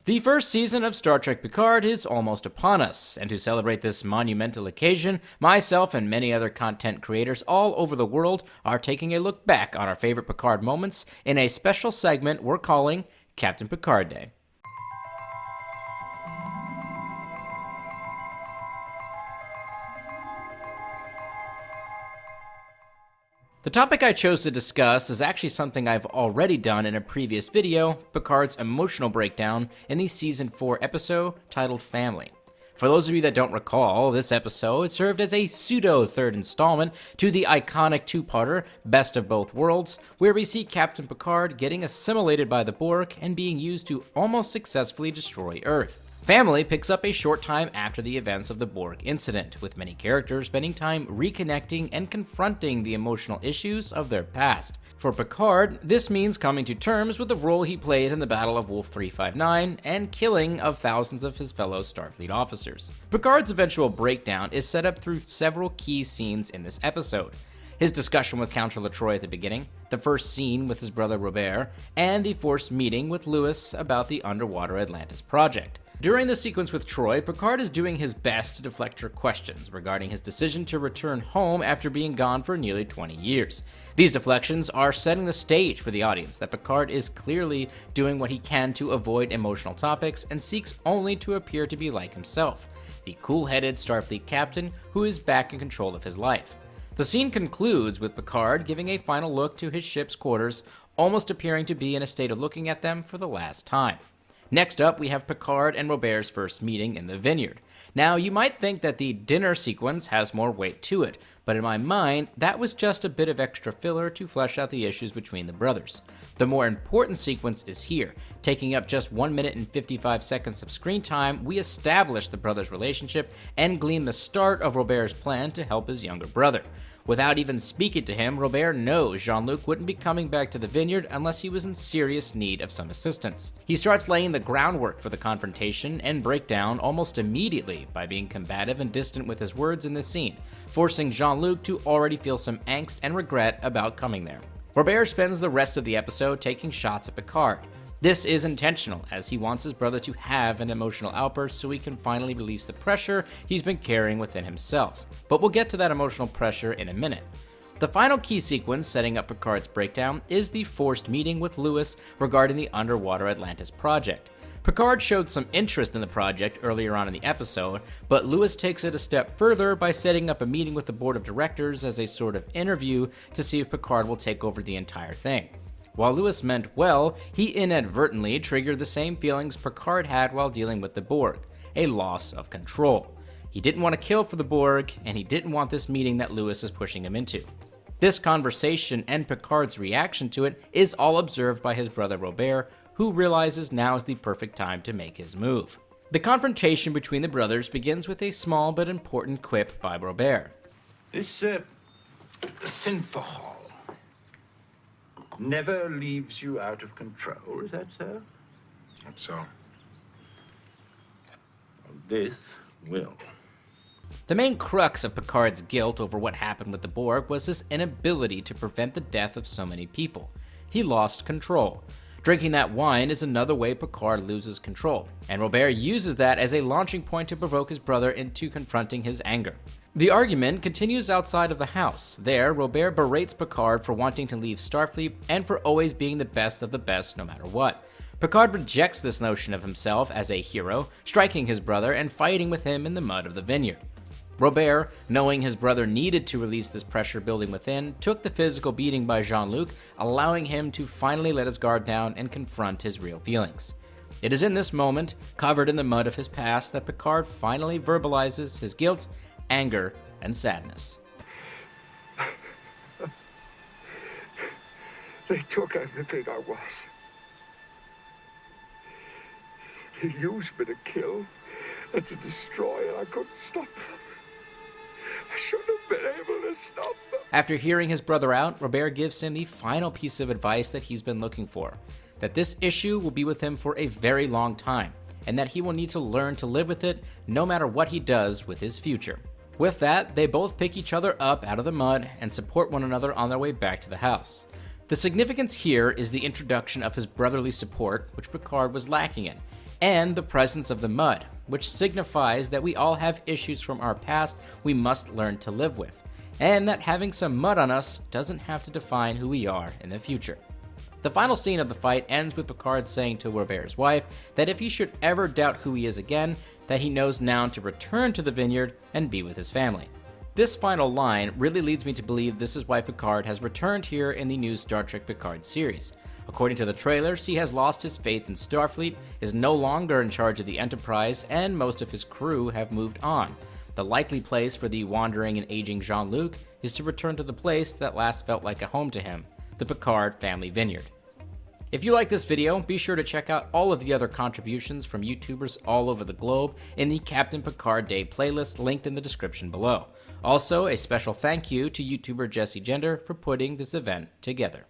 The first season of Star Trek Picard is almost upon us, and to celebrate this monumental occasion, myself and many other content creators all over the world are taking a look back on our favorite Picard moments in a special segment we're calling Captain Picard Day. The topic I chose to discuss is actually something I've already done in a previous video, Picard's emotional breakdown in the Season 4 episode titled Family. For those of you that don't recall, this episode served as a pseudo-third installment to the iconic two-parter Best of Both Worlds, where we see Captain Picard getting assimilated by the Borg and being used to almost successfully destroy Earth. Family picks up a short time after the events of the Borg incident, with many characters spending time reconnecting and confronting the emotional issues of their past. For Picard, this means coming to terms with the role he played in the Battle of Wolf 359 and killing of thousands of his fellow Starfleet officers. Picard's eventual breakdown is set up through several key scenes in this episode. His discussion with Count LaTroy at the beginning, the first scene with his brother Robert, and the forced meeting with Lewis about the underwater Atlantis project. During the sequence with Troy, Picard is doing his best to deflect her questions regarding his decision to return home after being gone for nearly 20 years. These deflections are setting the stage for the audience that Picard is clearly doing what he can to avoid emotional topics and seeks only to appear to be like himself, the cool-headed Starfleet captain who is back in control of his life. The scene concludes with Picard giving a final look to his ship's quarters, almost appearing to be in a state of looking at them for the last time. Next up, we have Picard and Robert's first meeting in the vineyard. Now, you might think that the dinner sequence has more weight to it, but in my mind, that was just a bit of extra filler to flesh out the issues between the brothers. The more important sequence is here. Taking up just 1 minute and 55 seconds of screen time, we establish the brothers' relationship and glean the start of Robert's plan to help his younger brother. Without even speaking to him, Robert knows Jean-Luc wouldn't be coming back to the vineyard unless he was in serious need of some assistance. He starts laying the groundwork for the confrontation and breakdown almost immediately by being combative and distant with his words in this scene, forcing Jean-Luc to already feel some angst and regret about coming there. Robert spends the rest of the episode taking shots at Picard. This is intentional, as he wants his brother to have an emotional outburst so he can finally release the pressure he's been carrying within himself. But we'll get to that emotional pressure in a minute. The final key sequence setting up Picard's breakdown is the forced meeting with Lewis regarding the underwater Atlantis project. Picard showed some interest in the project earlier on in the episode, but Lewis takes it a step further by setting up a meeting with the board of directors as a sort of interview to see if Picard will take over the entire thing. While Lewis meant well, he inadvertently triggered the same feelings Picard had while dealing with the Borg, a loss of control. He didn't want to kill for the Borg, and he didn't want this meeting that Lewis is pushing him into. This conversation and Picard's reaction to it is all observed by his brother Robert, who realizes now is the perfect time to make his move. The confrontation between the brothers begins with a small but important quip by Robert. This synthahol never leaves you out of control, is that so? Hope so. Well, this will. The main crux of Picard's guilt over what happened with the Borg was his inability to prevent the death of so many people. He lost control. Drinking that wine is another way Picard loses control, and Robert uses that as a launching point to provoke his brother into confronting his anger. The argument continues outside of the house. There, Robert berates Picard for wanting to leave Starfleet and for always being the best of the best no matter what. Picard rejects this notion of himself as a hero, striking his brother and fighting with him in the mud of the vineyard. Robert, knowing his brother needed to release this pressure building within, took the physical beating by Jean-Luc, allowing him to finally let his guard down and confront his real feelings. It is in this moment, covered in the mud of his past, that Picard finally verbalizes his guilt, anger, and sadness. They took everything I was. He used me to kill and to destroy, and I couldn't stop them. I should have been able to stop them. After hearing his brother out, Robert gives him the final piece of advice that he's been looking for, that this issue will be with him for a very long time, and that he will need to learn to live with it no matter what he does with his future. With that, they both pick each other up out of the mud and support one another on their way back to the house. The significance here is the introduction of his brotherly support, which Picard was lacking in. and the presence of the mud, which signifies that we all have issues from our past we must learn to live with, and that having some mud on us doesn't have to define who we are in the future. The final scene of the fight ends with Picard saying to Robert's wife that if he should ever doubt who he is again, that he knows now to return to the vineyard and be with his family. This final line really leads me to believe this is why Picard has returned here in the new Star Trek Picard series. According to the trailers, he has lost his faith in Starfleet, is no longer in charge of the Enterprise, and most of his crew have moved on. The likely place for the wandering and aging Jean-Luc is to return to the place that last felt like a home to him, the Picard family vineyard. If you like this video, be sure to check out all of the other contributions from YouTubers all over the globe in the Captain Picard Day playlist linked in the description below. Also, a special thank you to YouTuber Jesse Gender for putting this event together.